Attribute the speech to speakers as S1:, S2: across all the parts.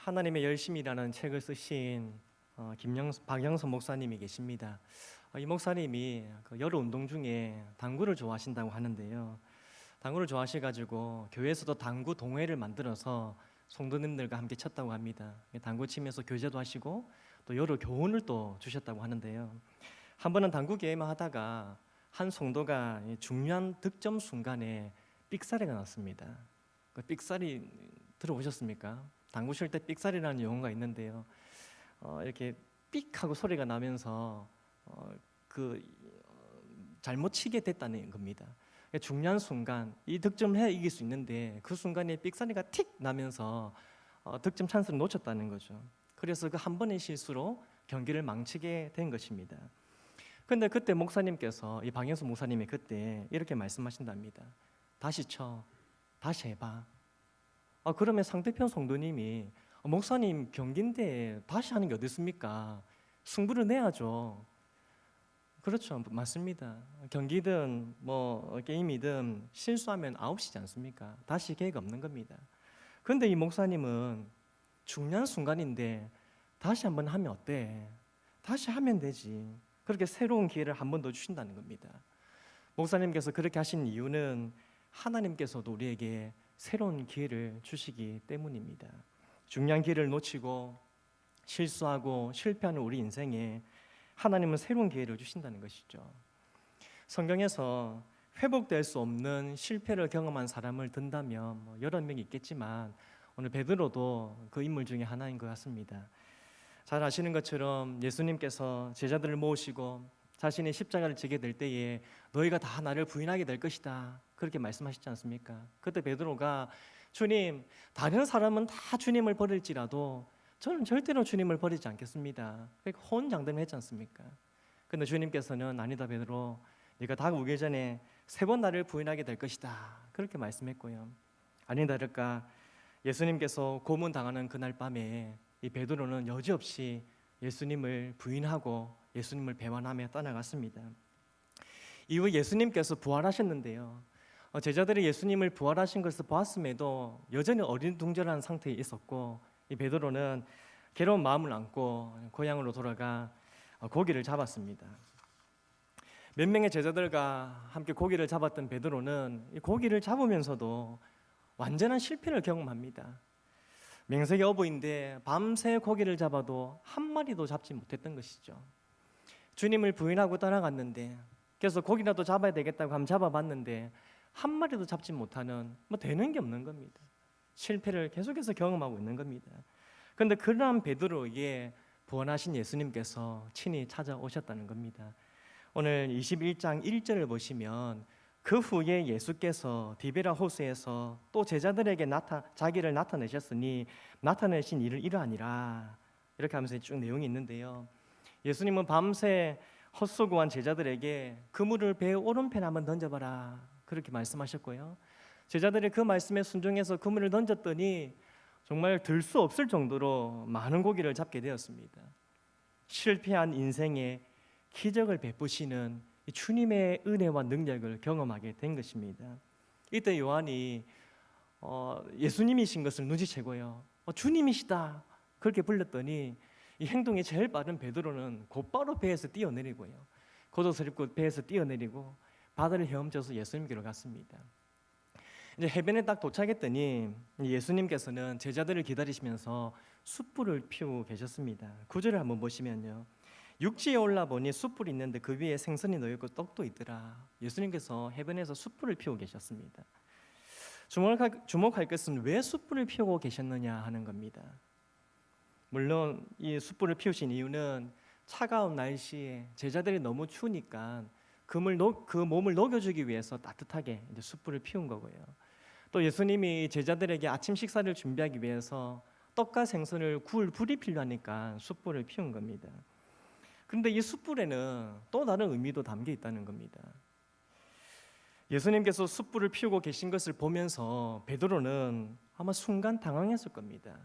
S1: 하나님의 열심이라는 책을 쓰신 박영선 목사님이 계십니다. 이 목사님이 여러 운동 중에 당구를 좋아하신다고 하는데요. 당구를 좋아하셔가지고 교회에서도 당구 동호회를 만들어서 성도님들과 함께 쳤다고 합니다. 당구 치면서 교제도 하시고 또 여러 교훈을 또 주셨다고 하는데요. 한 번은 당구 게임을 하다가 한 성도가 중요한 득점 순간에 삑사리가 났습니다. 그 삑사리 들어보셨습니까? 당구 칠 때 삑사리라는 용어가 있는데요. 이렇게 삑 하고 소리가 나면서 잘못 치게 됐다는 겁니다. 중요한 순간 이 득점을 해야 이길 수 있는데 그 순간에 삑사리가 틱 나면서 득점 찬스를 놓쳤다는 거죠. 그래서 그 한 번의 실수로 경기를 망치게 된 것입니다. 근데 그때 목사님께서, 이 박영수 목사님이 그때 이렇게 말씀하신답니다. 다시 쳐, 다시 해봐. 그러면 상대편 성도님이 목사님 경기인데 다시 하는 게 어디 있습니까? 승부를 내야죠. 그렇죠, 맞습니다. 경기든 뭐 게임이든 실수하면 아웃이지 않습니까? 다시 기회가 없는 겁니다. 그런데 이 목사님은 중요한 순간인데 다시 한번 하면 어때? 다시 하면 되지. 그렇게 새로운 기회를 한 번 더 주신다는 겁니다. 목사님께서 그렇게 하신 이유는 하나님께서도 우리에게 새로운 기회를 주시기 때문입니다. 중요한 기회를 놓치고 실수하고 실패하는 우리 인생에 하나님은 새로운 기회를 주신다는 것이죠. 성경에서 회복될 수 없는 실패를 경험한 사람을 든다면 여러 명이 있겠지만 오늘 베드로도 그 인물 중에 하나인 것 같습니다. 잘 아시는 것처럼 예수님께서 제자들을 모으시고 자신이 십자가를 지게 될 때에 너희가 다 나를 부인하게 될 것이다, 그렇게 말씀하시지 않습니까? 그때 베드로가 주님, 다른 사람은 다 주님을 버릴지라도 저는 절대로 주님을 버리지 않겠습니다, 그러니까 호언장담을 했지 않습니까? 근데 주님께서는 아니다 베드로, 네가 다가오기 전에 3번 나를 부인하게 될 것이다, 그렇게 말씀했고요. 아니다 다를까 예수님께서 고문당하는 그날 밤에 이 베드로는 여지없이 예수님을 부인하고 예수님을 배반하며 떠나갔습니다. 이후 예수님께서 부활하셨는데요, 제자들이 예수님을 부활하신 것을 보았음에도 여전히 어리둥절한 상태에 있었고 이 베드로는 괴로운 마음을 안고 고향으로 돌아가 고기를 잡았습니다. 몇 명의 제자들과 함께 고기를 잡았던 베드로는 이 고기를 잡으면서도 완전한 실패를 경험합니다. 명색이 어부인데 밤새 고기를 잡아도 한 마리도 잡지 못했던 것이죠. 주님을 부인하고 떠나갔는데, 그래서 고기라도 잡아야 되겠다고 한번 잡아봤는데 한 마리도 잡지 못하는, 되는 게 없는 겁니다. 실패를 계속해서 경험하고 있는 겁니다. 그런데 그러한 베드로에게 부활하신 예수님께서 친히 찾아오셨다는 겁니다. 오늘 21장 1절을 보시면 그 후에 예수께서 디베라 호수에서 또 제자들에게 자기를 나타내셨으니 나타내신 일을 이러하니라, 이렇게 하면서 쭉 내용이 있는데요, 예수님은 밤새 헛수고한 제자들에게 그물을 배 오른편에 한번 던져봐라, 그렇게 말씀하셨고요. 제자들이 그 말씀에 순종해서 그물을 던졌더니 정말 들 수 없을 정도로 많은 고기를 잡게 되었습니다. 실패한 인생에 기적을 베푸시는 주님의 은혜와 능력을 경험하게 된 것입니다. 이때 요한이 예수님이신 것을 눈치채고요, 주님이시다, 그렇게 불렀더니 이 행동이 제일 빠른 베드로는 곧바로 배에서 뛰어내리고요, 겉옷을 입고 배에서 뛰어내리고 바다를 헤엄쳐서 예수님께로 갔습니다. 이제 해변에 딱 도착했더니 예수님께서는 제자들을 기다리시면서 숯불을 피우고 계셨습니다. 9절을 한번 보시면요, 육지에 올라보니 숯불이 있는데 그 위에 생선이 놓여있고 떡도 있더라. 예수님께서 해변에서 숯불을 피우고 계셨습니다. 주목할 것은 왜 숯불을 피우고 계셨느냐 하는 겁니다. 물론 이 숯불을 피우신 이유는 차가운 날씨에 제자들이 너무 추우니까 그 몸을 녹여주기 위해서 따뜻하게 이제 숯불을 피운 거고요. 또 예수님이 제자들에게 아침 식사를 준비하기 위해서 떡과 생선을 구울 불이 필요하니까 숯불을 피운 겁니다. 그런데 이 숯불에는 또 다른 의미도 담겨 있다는 겁니다. 예수님께서 숯불을 피우고 계신 것을 보면서 베드로는 아마 순간 당황했을 겁니다.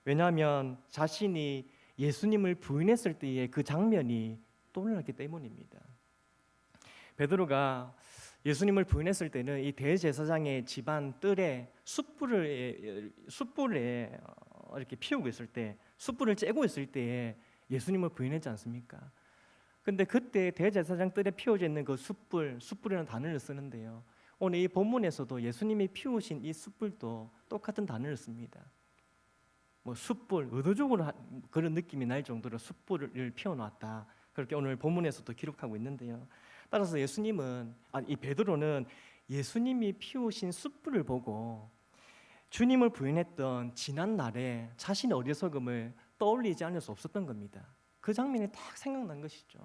S1: 왜냐하면 자신이 예수님을 부인했을 때의 그 장면이 떠올랐기 때문입니다. 베드로가 예수님을 부인했을 때는 이 대제사장의 집안 뜰에 숯불에 이렇게 피우고 있을 때, 숯불을 쬐고 있을 때에 예수님을 부인했지 않습니까? 근데 그때 대제사장 뜰에 피워져 있는 그 숯불이라는 단어를 쓰는데요. 오늘 이 본문에서도 예수님이 피우신 이 숯불도 똑같은 단어를 씁니다. 뭐 숯불, 의도적으로 그런 느낌이 날 정도로 숯불을 피워놨다. 그렇게 오늘 본문에서도 기록하고 있는데요. 따라서 이 베드로는 예수님이 피우신 숯불을 보고 주님을 부인했던 지난 날에 자신의 어리석음을 떠올리지 않을 수 없었던 겁니다. 그 장면이 딱 생각난 것이죠.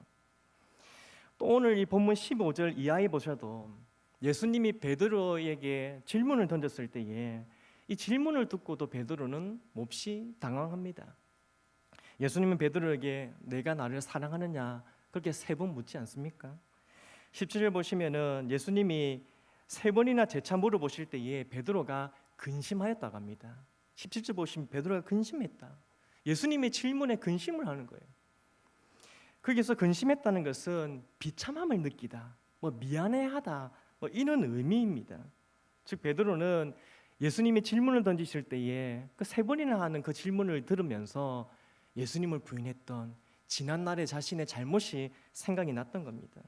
S1: 또 오늘 이 본문 15절 이하에 보셔도 예수님이 베드로에게 질문을 던졌을 때에 이 질문을 듣고도 베드로는 몹시 당황합니다. 예수님은 베드로에게 내가 나를 사랑하느냐 그렇게 3번 묻지 않습니까? 17절 보시면은 예수님이 3번이나 재차 물어보실 때에 베드로가 근심하였다고 합니다. 17절 보시면 베드로가 근심했다. 예수님의 질문에 근심을 하는 거예요. 거기서 근심했다는 것은 비참함을 느끼다, 미안해하다, 이런 의미입니다. 즉 베드로는 예수님이 질문을 던지실 때에 그 3번이나 하는 그 질문을 들으면서 예수님을 부인했던 지난날의 자신의 잘못이 생각이 났던 겁니다.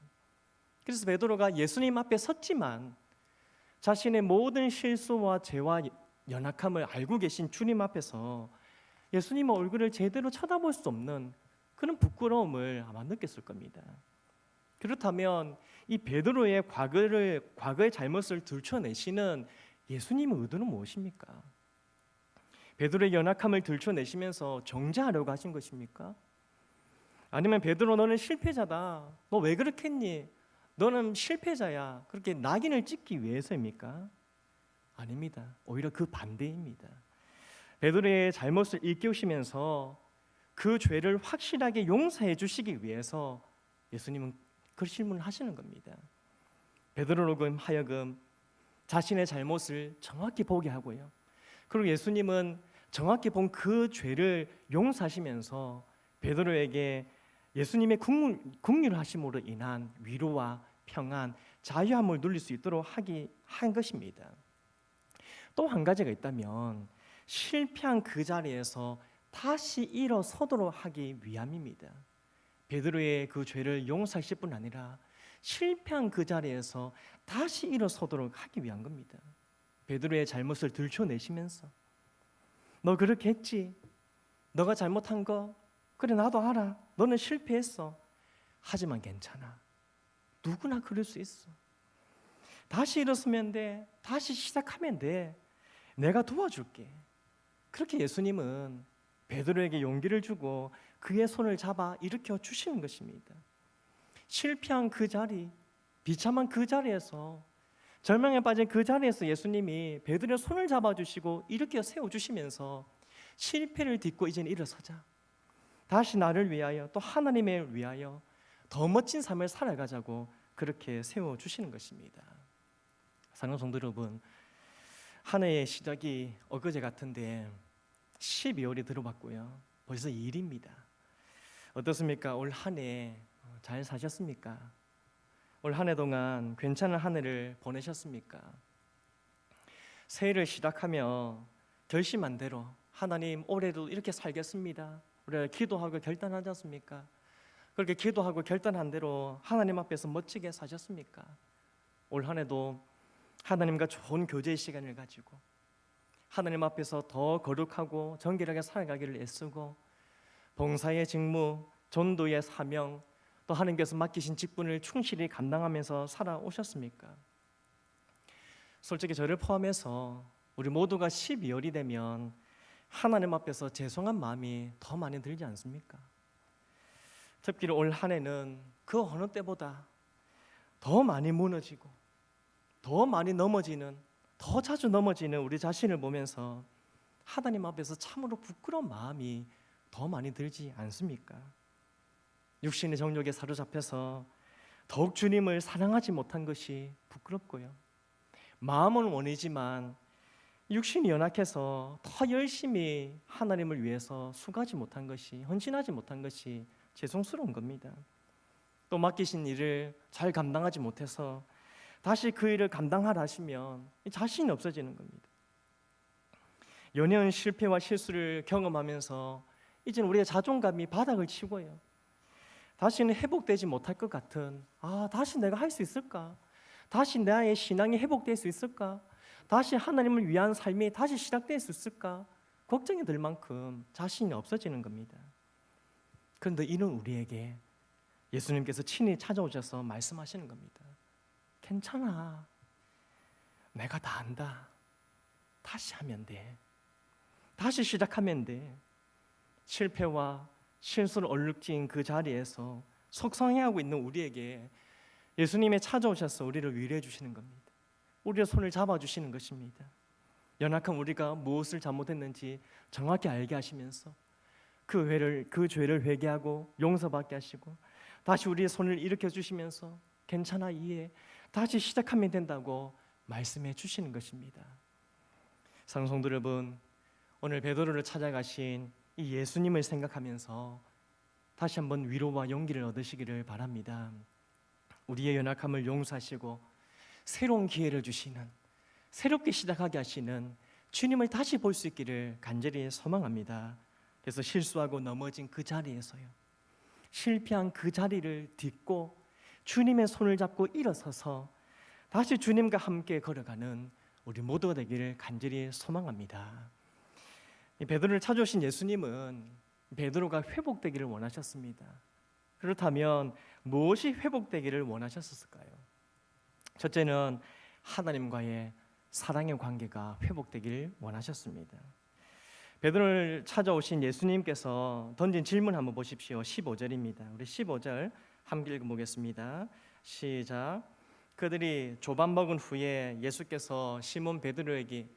S1: 그래서 베드로가 예수님 앞에 섰지만 자신의 모든 실수와 죄와 연약함을 알고 계신 주님 앞에서 예수님의 얼굴을 제대로 쳐다볼 수 없는 그런 부끄러움을 아마 느꼈을 겁니다. 그렇다면 이 베드로의 과거의 잘못을 들춰내시는 예수님의 의도는 무엇입니까? 베드로의 연약함을 들춰내시면서 정죄하려고 하신 것입니까? 아니면 베드로 너는 실패자다, 너 왜 그렇게 했니? 너는 실패자야, 그렇게 낙인을 찍기 위해서입니까? 아닙니다. 오히려 그 반대입니다. 베드로의 잘못을 일깨우시면서 그 죄를 확실하게 용서해 주시기 위해서 예수님은 그 질문을 하시는 겁니다. 베드로로 하여금 자신의 잘못을 정확히 보게 하고요. 그리고 예수님은 정확히 본 그 죄를 용서하시면서 베드로에게 예수님의 긍휼하심으로 인한 위로와 평안, 자유함을 누릴 수 있도록 한 것입니다. 또 한 가지가 있다면 실패한 그 자리에서 다시 일어서도록 하기 위함입니다. 베드로의 그 죄를 용서하실 뿐 아니라 실패한 그 자리에서 다시 일어서도록 하기 위한 겁니다. 베드로의 잘못을 들춰내시면서 너 그렇게 했지? 너가 잘못한 거 그래 나도 알아. 너는 실패했어. 하지만 괜찮아. 누구나 그럴 수 있어. 다시 일어서면 돼. 다시 시작하면 돼. 내가 도와줄게. 그렇게 예수님은 베드로에게 용기를 주고 그의 손을 잡아 일으켜 주시는 것입니다. 실패한 그 자리, 비참한 그 자리에서, 절망에 빠진 그 자리에서 예수님이 베드로의 손을 잡아주시고 일으켜 세워주시면서 실패를 딛고 이제는 일어서자. 다시 나를 위하여 또 하나님을 위하여 더 멋진 삶을 살아가자고 그렇게 세워주시는 것입니다. 사랑하는 성도 여러분, 한 해의 시작이 엊그제 같은데 12월이 들어봤고요. 벌써 2일입니다. 어떻습니까? 올 한 해 잘 사셨습니까? 올 한 해 동안 괜찮은 한 해를 보내셨습니까? 새해를 시작하며 결심한 대로 하나님 올해도 이렇게 살겠습니다. 우리가 기도하고 결단하지 않습니까? 그렇게 기도하고 결단한 대로 하나님 앞에서 멋지게 사셨습니까? 올 한 해도 하나님과 좋은 교제의 시간을 가지고 하나님 앞에서 더 거룩하고 정결하게 살아가기를 애쓰고 봉사의 직무, 전도의 사명, 또 하나님께서 맡기신 직분을 충실히 감당하면서 살아오셨습니까? 솔직히 저를 포함해서 우리 모두가 12월이 되면 하나님 앞에서 죄송한 마음이 더 많이 들지 않습니까? 특히 올 한 해는 그 어느 때보다 더 많이 무너지고 더 많이 넘어지는, 더 자주 넘어지는 우리 자신을 보면서 하나님 앞에서 참으로 부끄러운 마음이 더 많이 들지 않습니까? 육신의 정욕에 사로잡혀서 더욱 주님을 사랑하지 못한 것이 부끄럽고요. 마음은 원이지만 육신이 연약해서 더 열심히 하나님을 위해서 수고하지 못한 것이, 헌신하지 못한 것이 죄송스러운 겁니다. 또 맡기신 일을 잘 감당하지 못해서 다시 그 일을 감당하라 하시면 자신이 없어지는 겁니다. 연애는 실패와 실수를 경험하면서 이제는 우리의 자존감이 바닥을 치고요. 다시는 회복되지 못할 것 같은, 다시 내가 할 수 있을까? 다시 나의 신앙이 회복될 수 있을까? 다시 하나님을 위한 삶이 다시 시작될 수 있을까? 걱정이 들 만큼 자신이 없어지는 겁니다. 그런데 이런 우리에게 예수님께서 친히 찾아오셔서 말씀하시는 겁니다. 괜찮아. 내가 다 안다. 다시 하면 돼. 다시 시작하면 돼. 실패와 실수를 얼룩진 그 자리에서 속상해하고 있는 우리에게 예수님이 찾아오셔서 우리를 위로해 주시는 겁니다. 우리의 손을 잡아주시는 것입니다. 연약한 우리가 무엇을 잘못했는지 정확히 알게 하시면서 그 죄를 회개하고 용서받게 하시고 다시 우리의 손을 일으켜 주시면서 괜찮아, 이해, 다시 시작하면 된다고 말씀해 주시는 것입니다. 사랑하는 성도 여러분, 오늘 베드로를 찾아가신 이 예수님을 생각하면서 다시 한번 위로와 용기를 얻으시기를 바랍니다. 우리의 연약함을 용서하시고 새로운 기회를 주시는, 새롭게 시작하게 하시는 주님을 다시 볼 수 있기를 간절히 소망합니다. 그래서 실수하고 넘어진 그 자리에서요, 실패한 그 자리를 딛고 주님의 손을 잡고 일어서서 다시 주님과 함께 걸어가는 우리 모두가 되기를 간절히 소망합니다. 이 베드로를 찾아오신 예수님은 베드로가 회복되기를 원하셨습니다. 그렇다면 무엇이 회복되기를 원하셨을까요? 첫째는 하나님과의 사랑의 관계가 회복되기를 원하셨습니다. 베드로를 찾아오신 예수님께서 던진 질문 한번 보십시오. 15절입니다. 우리 15절 함께 읽어보겠습니다. 시작. 그들이 조반 먹은 후에 예수께서 시몬 베드로에게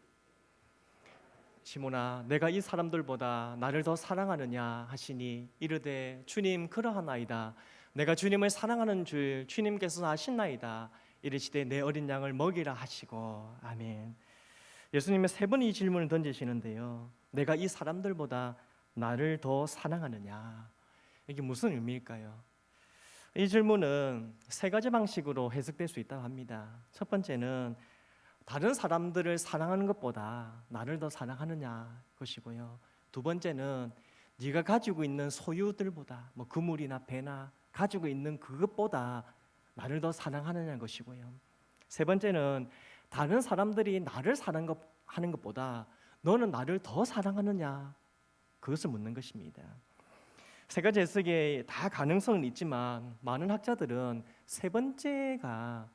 S1: 시몬아, 내가 이 사람들보다 나를 더 사랑하느냐 하시니 이르되 주님, 그러하나이다. 내가 주님을 사랑하는 줄 주님께서 아시나이다. 이르시되 내 어린 양을 먹이라 하시고. 아멘. 예수님의 세 번 이 질문을 던지시는데요, 내가 이 사람들보다 나를 더 사랑하느냐, 이게 무슨 의미일까요? 이 질문은 세 가지 방식으로 해석될 수 있다고 합니다. 첫 번째는 다른 사람들을 사랑하는 것보다 나를 더 사랑하느냐 것이고요. 두 번째는 네가 가지고 있는 소유들보다, 그물이나 배나 가지고 있는 그것보다 나를 더 사랑하느냐 것이고요. 세 번째는 다른 사람들이 나를 사랑하는 것보다 너는 나를 더 사랑하느냐, 그것을 묻는 것입니다. 세 가지 해석에 다 가능성은 있지만 많은 학자들은 세 번째가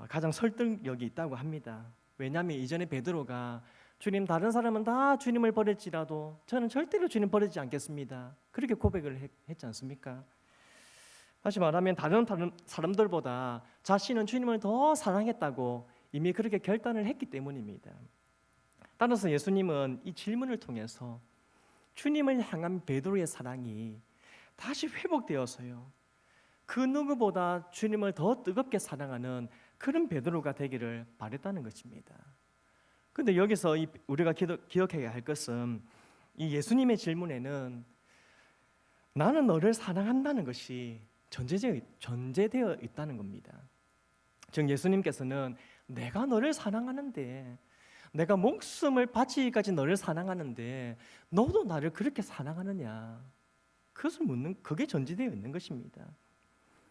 S1: 가장 설득력이 있다고 합니다. 왜냐하면 이전에 베드로가 주님, 다른 사람은 다 주님을 버릴지라도 저는 절대로 주님 버리지 않겠습니다, 그렇게 고백을 했지 않습니까? 다시 말하면 다른 사람들보다 자신은 주님을 더 사랑했다고 이미 그렇게 결단을 했기 때문입니다. 따라서 예수님은 이 질문을 통해서 주님을 향한 베드로의 사랑이 다시 회복되어서요, 그 누구보다 주님을 더 뜨겁게 사랑하는 그런 베드로가 되기를 바랬다는 것입니다. 그런데 여기서 우리가 기억해야 할 것은 이 예수님의 질문에는 나는 너를 사랑한다는 것이 전제되어 있다는 겁니다. 즉 예수님께서는 내가 너를 사랑하는데, 내가 목숨을 바치기까지 너를 사랑하는데 너도 나를 그렇게 사랑하느냐, 그것을 묻는, 그게 전제되어 있는 것입니다.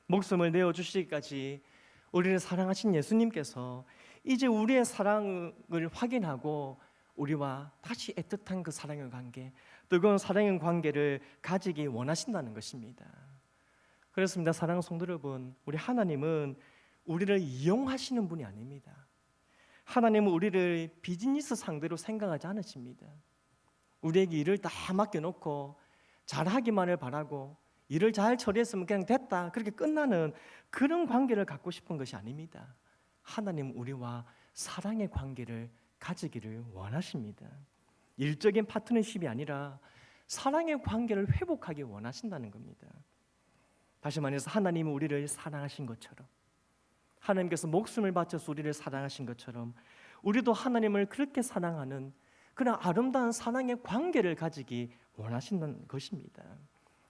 S1: 목숨을 내어주시기까지 우리를 사랑하신 예수님께서 이제 우리의 사랑을 확인하고 우리와 다시 애틋한 그 사랑의 관계, 뜨거운 사랑의 관계를 가지기 원하신다는 것입니다. 그렇습니다. 사랑하는 성도 여러분, 우리 하나님은 우리를 이용하시는 분이 아닙니다. 하나님은 우리를 비즈니스 상대로 생각하지 않으십니다. 우리에게 일을 다 맡겨놓고 잘하기만을 바라고 일을 잘 처리했으면 그냥 됐다, 그렇게 끝나는 그런 관계를 갖고 싶은 것이 아닙니다. 하나님은 우리와 사랑의 관계를 가지기를 원하십니다. 일적인 파트너십이 아니라 사랑의 관계를 회복하기 원하신다는 겁니다. 다시 말해서 하나님은 우리를 사랑하신 것처럼, 하나님께서 목숨을 바쳐서 우리를 사랑하신 것처럼 우리도 하나님을 그렇게 사랑하는 그런 아름다운 사랑의 관계를 가지기 원하신다는 것입니다.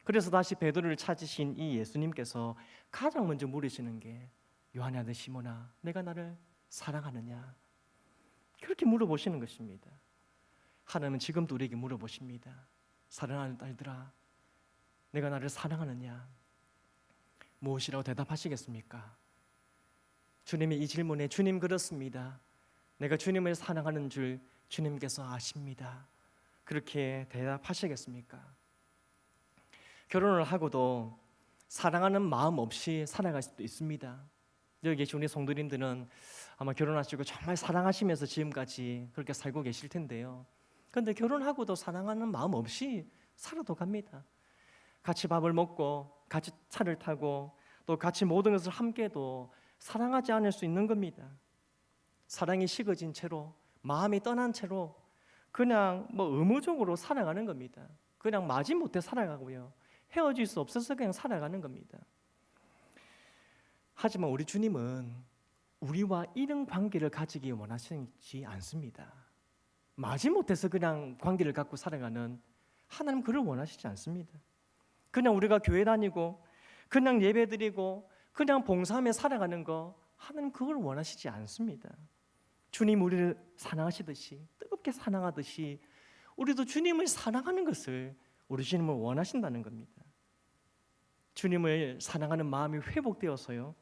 S1: 그래서 다시 베드로를 찾으신 이 예수님께서 가장 먼저 물으시는 게, 요한의 아들 시몬아, 내가 나를 사랑하느냐, 그렇게 물어보시는 것입니다. 하나님은 지금도 우리에게 물어보십니다. 사랑하는 딸들아, 내가 나를 사랑하느냐? 무엇이라고 대답하시겠습니까? 주님의 이 질문에 주님 그렇습니다. 내가 주님을 사랑하는 줄 주님께서 아십니다. 그렇게 대답하시겠습니까? 결혼을 하고도 사랑하는 마음 없이 살아갈 수도 있습니다. 여기 계신 우리 성도님들은 아마 결혼하시고 정말 사랑하시면서 지금까지 그렇게 살고 계실 텐데요. 그런데 결혼하고도 사랑하는 마음 없이 살아도 갑니다. 같이 밥을 먹고 같이 차를 타고 또 같이 모든 것을 함께도 사랑하지 않을 수 있는 겁니다. 사랑이 식어진 채로, 마음이 떠난 채로 그냥 의무적으로 살아가는 겁니다. 그냥 마지못해 살아가고요, 헤어질 수 없어서 그냥 살아가는 겁니다. 하지만 우리 주님은 우리와 이런 관계를 가지기 원하시지 않습니다. 마지못해서 그냥 관계를 갖고 살아가는 하나님, 그를 원하시지 않습니다. 그냥 우리가 교회 다니고 그냥 예배드리고 그냥 봉사하며 살아가는 거, 하나님 그걸 원하시지 않습니다. 주님 우리를 사랑하시듯이, 뜨겁게 사랑하듯이 우리도 주님을 사랑하는 것을 우리 주님을 원하신다는 겁니다. 주님을 사랑하는 마음이 회복되어서요,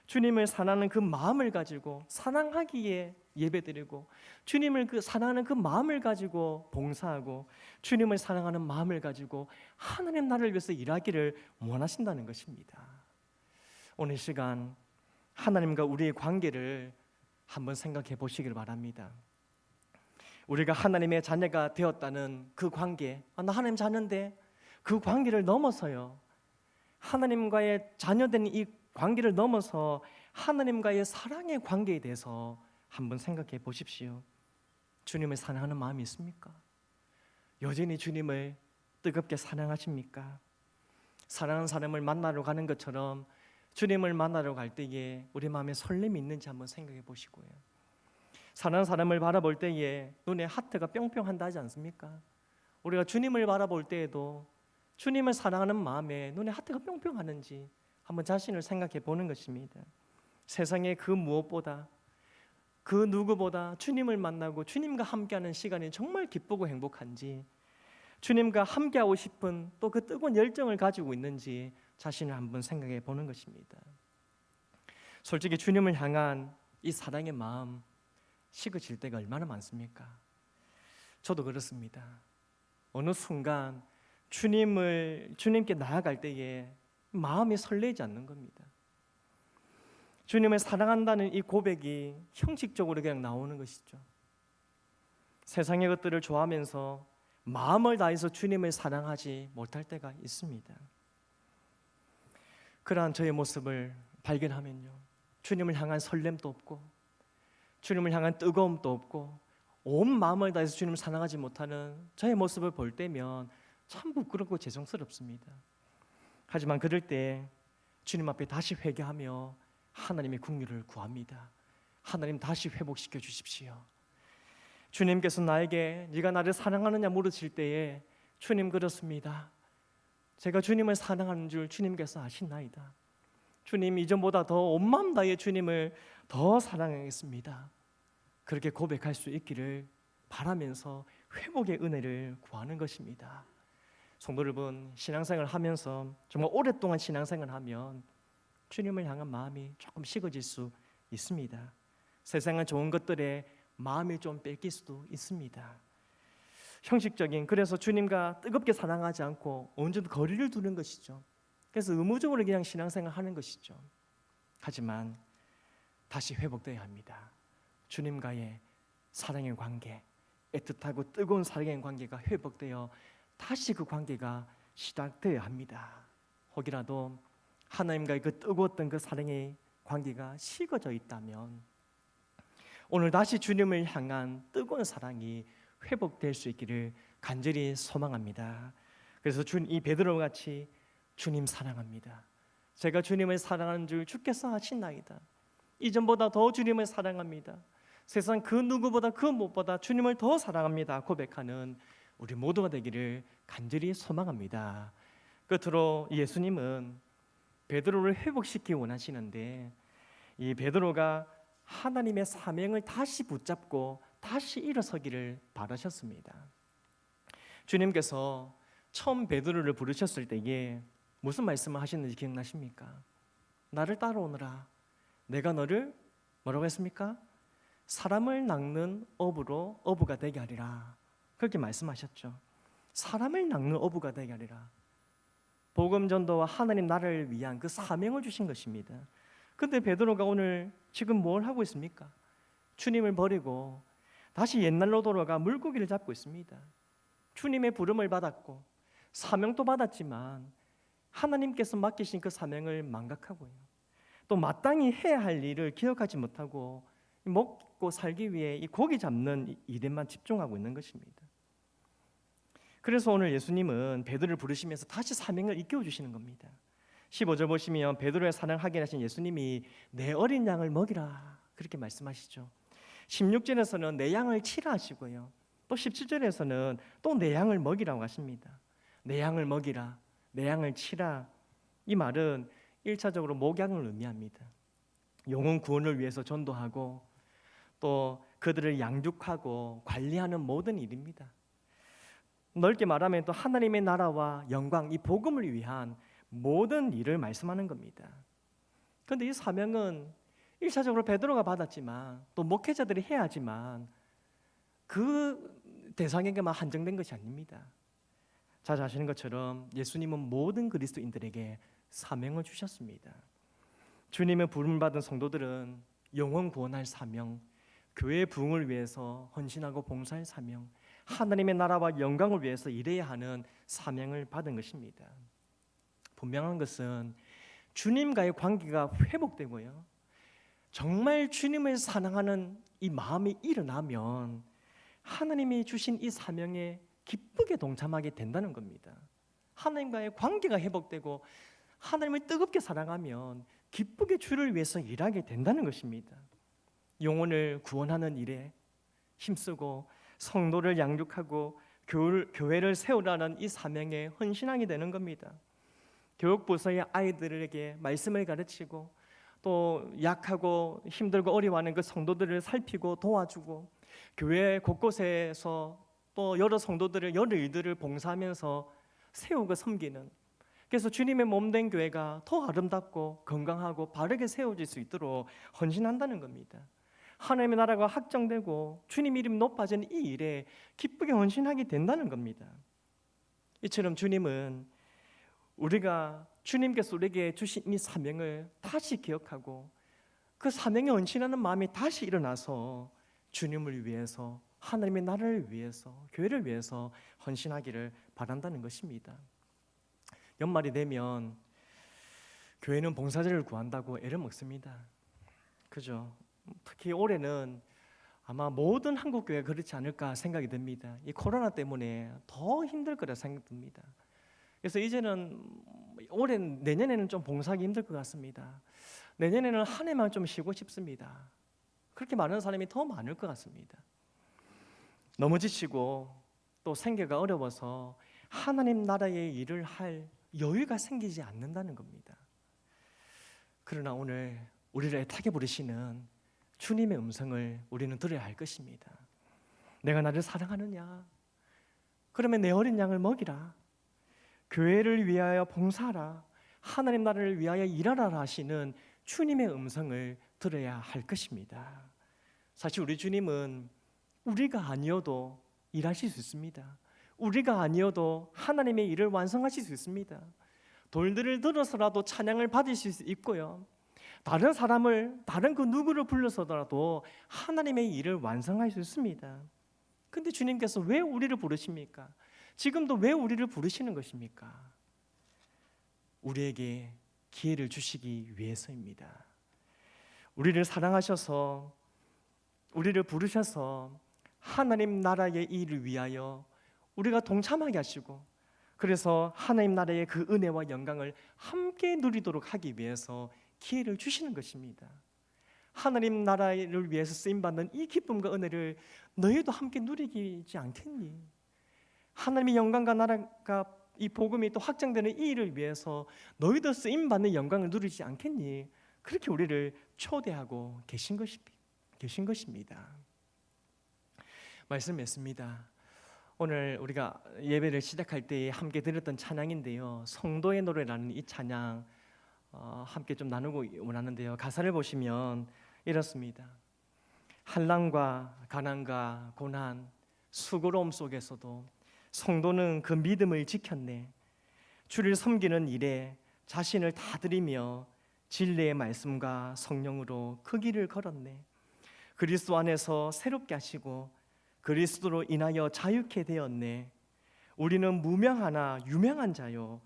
S1: 주님을 사랑하는 그 마음을 가지고 사랑하기에 예배드리고, 주님을 사랑하는 그 마음을 가지고 봉사하고, 주님을 사랑하는 마음을 가지고 하나님 나라를 위해서 일하기를 원하신다는 것입니다. 오늘 시간 하나님과 우리의 관계를 한번 생각해 보시길 바랍니다. 우리가 하나님의 자녀가 되었다는 그 관계, 나 하나님 자녀인데, 그 관계를 넘어서요, 하나님과의 자녀된 이 관계를 넘어서 하나님과의 사랑의 관계에 대해서 한번 생각해 보십시오. 주님을 사랑하는 마음이 있습니까? 여전히 주님을 뜨겁게 사랑하십니까? 사랑하는 사람을 만나러 가는 것처럼 주님을 만나러 갈 때에 우리 마음에 설렘이 있는지 한번 생각해 보시고요. 사랑하는 사람을 바라볼 때에 눈에 하트가 뿅뿅한다 하지 않습니까? 우리가 주님을 바라볼 때에도 주님을 사랑하는 마음에 눈에 하트가 뿅뿅하는지 한번 자신을 생각해 보는 것입니다. 세상의 그 무엇보다, 그 누구보다 주님을 만나고 주님과 함께하는 시간이 정말 기쁘고 행복한지, 주님과 함께하고 싶은 또 그 뜨거운 열정을 가지고 있는지 자신을 한번 생각해 보는 것입니다. 솔직히 주님을 향한 이 사랑의 마음 식어질 때가 얼마나 많습니까? 저도 그렇습니다. 어느 순간 주님께 나아갈 때에 마음이 설레지 않는 겁니다. 주님을 사랑한다는 이 고백이 형식적으로 그냥 나오는 것이죠. 세상의 것들을 좋아하면서 마음을 다해서 주님을 사랑하지 못할 때가 있습니다. 그러한 저의 모습을 발견하면요, 주님을 향한 설렘도 없고 주님을 향한 뜨거움도 없고 온 마음을 다해서 주님을 사랑하지 못하는 저의 모습을 볼 때면 참 부끄럽고 죄송스럽습니다. 하지만 그럴 때 주님 앞에 다시 회개하며 하나님의 긍휼을 구합니다. 하나님 다시 회복시켜 주십시오. 주님께서 나에게 네가 나를 사랑하느냐 물으실 때에 주님 그렇습니다. 제가 주님을 사랑하는 줄 주님께서 아시나이다. 주님 이전보다 더 온 마음 다해 주님을 더 사랑하겠습니다. 그렇게 고백할 수 있기를 바라면서 회복의 은혜를 구하는 것입니다. 성도 여러분, 신앙생활을 하면서 정말 오랫동안 신앙생활을 하면 주님을 향한 마음이 조금 식어질 수 있습니다. 세상은 좋은 것들에 마음이 좀 뺏길 수도 있습니다. 형식적인, 그래서 주님과 뜨겁게 사랑하지 않고 언제든 거리를 두는 것이죠. 그래서 의무적으로 그냥 신앙생활을 하는 것이죠. 하지만 다시 회복되어야 합니다. 주님과의 사랑의 관계, 애틋하고 뜨거운 사랑의 관계가 회복되어 다시 그 관계가 시작되어야 합니다. 혹이라도 하나님과의 그 뜨거웠던 그 사랑의 관계가 식어져 있다면 오늘 다시 주님을 향한 뜨거운 사랑이 회복될 수 있기를 간절히 소망합니다. 그래서 이 베드로와 같이 주님 사랑합니다. 제가 주님을 사랑하는 줄 주께서 아시나이다. 이전보다 더 주님을 사랑합니다. 세상 그 누구보다 그 무엇보다 주님을 더 사랑합니다. 고백하는 우리 모두가 되기를 간절히 소망합니다. 끝으로 예수님은 베드로를 회복시키기 원하시는데 이 베드로가 하나님의 사명을 다시 붙잡고 다시 일어서기를 바라셨습니다. 주님께서 처음 베드로를 부르셨을 때에 무슨 말씀을 하셨는지 기억나십니까? 나를 따라오너라. 내가 너를 뭐라고 했습니까? 사람을 낚는 어부가 되게 하리라. 그렇게 말씀하셨죠. 사람을 낚는 어부가 되게 하리라. 복음 전도와 하나님 나라를 위한 그 사명을 주신 것입니다. 근데 베드로가 오늘 지금 뭘 하고 있습니까? 주님을 버리고 다시 옛날로 돌아가 물고기를 잡고 있습니다. 주님의 부름을 받았고 사명도 받았지만 하나님께서 맡기신 그 사명을 망각하고요. 또 마땅히 해야 할 일을 기억하지 못하고 먹고 살기 위해 이 고기 잡는 일에만 집중하고 있는 것입니다. 그래서 오늘 예수님은 베드로를 부르시면서 다시 사명을 일깨워 주시는 겁니다. 15절 보시면 베드로의 사랑 확인하신 예수님이 내 어린 양을 먹이라 그렇게 말씀하시죠. 16절에서는 내 양을 치라 하시고요. 또 17절에서는 또 내 양을 먹이라고 하십니다. 내 양을 먹이라, 내 양을 치라. 이 말은 1차적으로 목양을 의미합니다. 영혼 구원을 위해서 전도하고 또 그들을 양육하고 관리하는 모든 일입니다. 넓게 말하면 또 하나님의 나라와 영광, 이 복음을 위한 모든 일을 말씀하는 겁니다. 그런데 이 사명은 1차적으로 베드로가 받았지만 또 목회자들이 해야 하지만 그 대상에게만 한정된 것이 아닙니다. 잘 아시는 것처럼 예수님은 모든 그리스도인들에게 사명을 주셨습니다. 주님의 부름을 받은 성도들은 영혼 구원할 사명, 교회의 부흥을 위해서 헌신하고 봉사할 사명, 하나님의 나라와 영광을 위해서 일해야 하는 사명을 받은 것입니다. 분명한 것은 주님과의 관계가 회복되고요, 정말 주님을 사랑하는 이 마음이 일어나면 하나님이 주신 이 사명에 기쁘게 동참하게 된다는 겁니다. 하나님과의 관계가 회복되고 하나님을 뜨겁게 사랑하면 기쁘게 주를 위해서 일하게 된다는 것입니다. 영혼을 구원하는 일에 힘쓰고 성도를 양육하고 교회를 세우라는 이 사명에 헌신하게 되는 겁니다. 교육부서의 아이들에게 말씀을 가르치고 또 약하고 힘들고 어려워하는 그 성도들을 살피고 도와주고 교회 곳곳에서 또 여러 성도들을 여러 일들을 봉사하면서 세우고 섬기는, 그래서 주님의 몸된 교회가 더 아름답고 건강하고 바르게 세워질 수 있도록 헌신한다는 겁니다. 하나님의 나라가 확정되고 주님 이름이 높아지는 이 일에 기쁘게 헌신하게 된다는 겁니다. 이처럼 주님은 주님께서 우리에게 주신 이 사명을 다시 기억하고 그 사명에 헌신하는 마음이 다시 일어나서 주님을 위해서, 하나님의 나라를 위해서, 교회를 위해서 헌신하기를 바란다는 것입니다. 연말이 되면 교회는 봉사자를 구한다고 애를 먹습니다. 그죠? 특히 올해는 아마 모든 한국 교회가 그렇지 않을까 생각이 듭니다. 이 코로나 때문에 더 힘들 거라 생각됩니다. 그래서 이제는 내년에는 좀 봉사하기 힘들 것 같습니다. 내년에는 한 해만 좀 쉬고 싶습니다. 그렇게 많은 사람이 더 많을 것 같습니다. 너무 지치고 또 생계가 어려워서 하나님 나라의 일을 할 여유가 생기지 않는다는 겁니다. 그러나 오늘 우리를 애타게 부르시는 주님의 음성을 우리는 들어야 할 것입니다. 내가 나를 사랑하느냐? 그러면 내 어린 양을 먹이라. 교회를 위하여 봉사하라. 하나님 나라를 위하여 일하라 하시는 주님의 음성을 들어야 할 것입니다. 사실 우리 주님은 우리가 아니어도 일하실 수 있습니다. 우리가 아니어도 하나님의 일을 완성하실 수 있습니다. 돌들을 들어서라도 찬양을 받으실 수 있고요, 다른 그 누구를 불러서라도 하나님의 일을 완성할 수 있습니다. 근데 주님께서 왜 우리를 부르십니까? 지금도 왜 우리를 부르시는 것입니까? 우리에게 기회를 주시기 위해서입니다. 우리를 사랑하셔서 우리를 부르셔서 하나님 나라의 일을 위하여 우리가 동참하게 하시고, 그래서 하나님 나라의 그 은혜와 영광을 함께 누리도록 하기 위해서 기회를 주시는 것입니다. 하나님 나라를 위해서 쓰임받는 이 기쁨과 은혜를 너희도 함께 누리지 않겠니? 하나님의 영광과 나라가 이 복음이 또 확장되는 이 일을 위해서 너희도 쓰임받는 영광을 누리지 않겠니? 그렇게 우리를 초대하고 계신 것입니다. 말씀했습니다. 오늘 우리가 예배를 시작할 때 함께 들었던 찬양인데요, 성도의 노래라는 이 찬양 함께 좀 나누고 원하는데요, 가사를 보시면 이렇습니다. 한란과 가난과 고난, 수고로움 속에서도 성도는 그 믿음을 지켰네. 주를 섬기는 일에 자신을 다 드리며 진리의 말씀과 성령으로 그 길을 걸었네. 그리스도 안에서 새롭게 하시고 그리스도로 인하여 자유케 되었네. 우리는 무명하나 유명한 자요,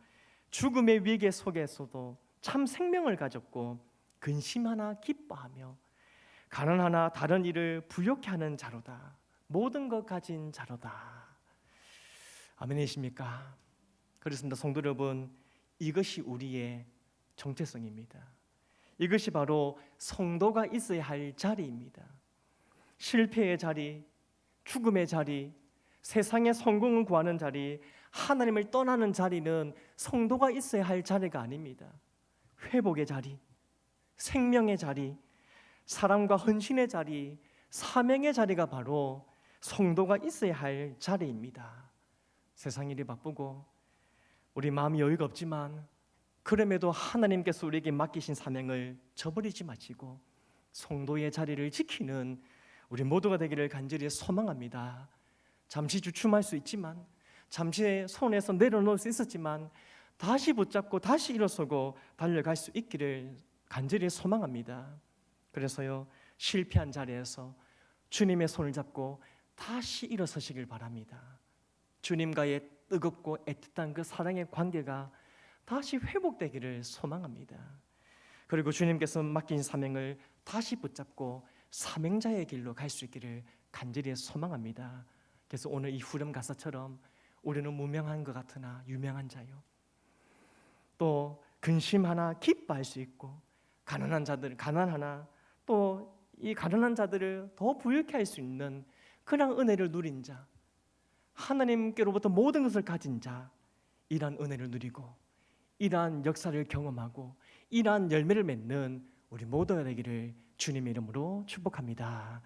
S1: 죽음의 위기 속에서도 참 생명을 가졌고 근심하나 기뻐하며 가난하나 다른 일을 부욕케 하는 자로다. 모든 것 가진 자로다. 아멘이십니까? 그렇습니다. 성도 여러분, 이것이 우리의 정체성입니다. 이것이 바로 성도가 있어야 할 자리입니다. 실패의 자리, 죽음의 자리, 세상의 성공을 구하는 자리, 하나님을 떠나는 자리는 성도가 있어야 할 자리가 아닙니다. 회복의 자리, 생명의 자리, 사랑과 헌신의 자리, 사명의 자리가 바로 성도가 있어야 할 자리입니다. 세상 일이 바쁘고 우리 마음이 여유가 없지만 그럼에도 하나님께서 우리에게 맡기신 사명을 저버리지 마시고 성도의 자리를 지키는 우리 모두가 되기를 간절히 소망합니다. 잠시 주춤할 수 있지만, 잠시 손에서 내려놓을 수 있었지만 다시 붙잡고 다시 일어서고 달려갈 수 있기를 간절히 소망합니다. 그래서요, 실패한 자리에서 주님의 손을 잡고 다시 일어서시길 바랍니다. 주님과의 뜨겁고 애틋한 그 사랑의 관계가 다시 회복되기를 소망합니다. 그리고 주님께서 맡긴 사명을 다시 붙잡고 사명자의 길로 갈 수 있기를 간절히 소망합니다. 그래서 오늘 이 후렴 가사처럼 우리는 무명한 것 같으나 유명한 자요, 또 근심하나 기뻐할 수 있고 가난한 자들 가난하나 또 이 가난한 자들을 더 부유케 할 수 있는 그런 은혜를 누린 자, 하나님께로부터 모든 것을 가진 자, 이러한 은혜를 누리고 이러한 역사를 경험하고 이러한 열매를 맺는 우리 모두가 되기를 주님의 이름으로 축복합니다.